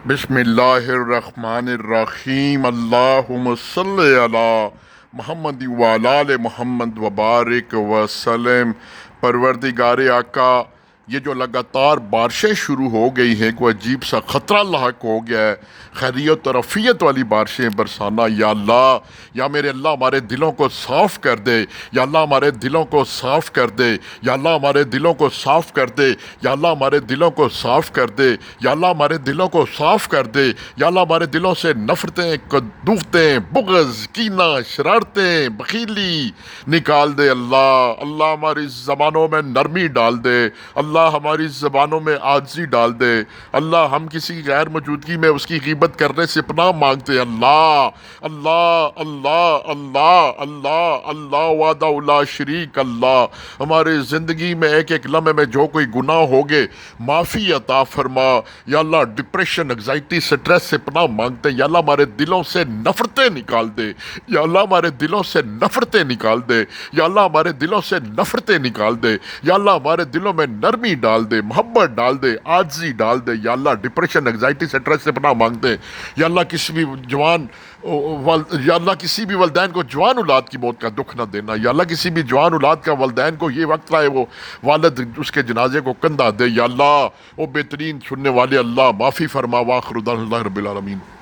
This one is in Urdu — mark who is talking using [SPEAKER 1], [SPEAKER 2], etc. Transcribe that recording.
[SPEAKER 1] بسم اللہ الرحمن الرحیم، اللہم صلی علی محمد وعلی آل محمد وبارک وسلم۔ پروردگار آقا، یہ جو لگاتار بارشیں شروع ہو گئی ہیں، کوئی عجیب سا خطرہ لاحق ہو گیا ہے، خیریت اور عافیت والی بارشیں برسانا یا اللہ، یا میرے اللہ ہمارے دلوں کو صاف کر دے، یا اللہ ہمارے دلوں کو صاف کر دے، یا اللہ ہمارے دلوں کو صاف کر دے، یا اللہ ہمارے دلوں کو صاف کر دے، یا اللہ ہمارے دلوں کو صاف کر دے، یا اللہ ہمارے دلوں سے نفرتیں، کدوفتیں، بغض، کینہ، شرارتیں، بخیلی نکال دے اللہ۔ اللہ ہماری زبانوں میں نرمی ڈال دے، اللہ ہماری زبانوں میں عاجزی ڈال دے۔ اللہ ہم کسی غیر موجودگی میں اس کی غیبت کرنے سے پناہ مانگتے ہیں۔ اللہ اللہ اللہ اللہ اللہ اللہ وحدہ لا شریک اللہ، ہماری زندگی میں ایک ایک لمحے میں جو کوئی گناہ ہوگے معافی عطا فرما یا اللہ۔ ڈپریشن، انگزائٹی، سٹریس سے پناہ مانگتے ہیں یا اللہ ہمارے دلوں سے نفرتیں نکال دے، یا اللہ ہمارے دلوں سے نفرتیں نکال دے، یا اللہ ہمارے دلوں سے نفرتیں نکال دے، یا اللہ ہمارے دلوں میں نرمی ڈال دے، محبت ڈال دے، عاجزی ڈال دے یا اللہ۔ ڈپریشن، انگزائٹی، سٹریس سے پناہ مانگتے ہیں یا اللہ۔ کسی بھی یا اللہ کسی بھی والدین کو جوان اولاد کی موت کا دکھ نہ دینا یا اللہ۔ کسی بھی جوان اولاد کا والدین کو یہ وقت رہے وہ والد اس کے جنازے کو کندھا دے یا اللہ۔ وہ بہترین سننے والے اللہ، معافی فرما۔ وآخر دعوانا الحمد للہ رب العالمین۔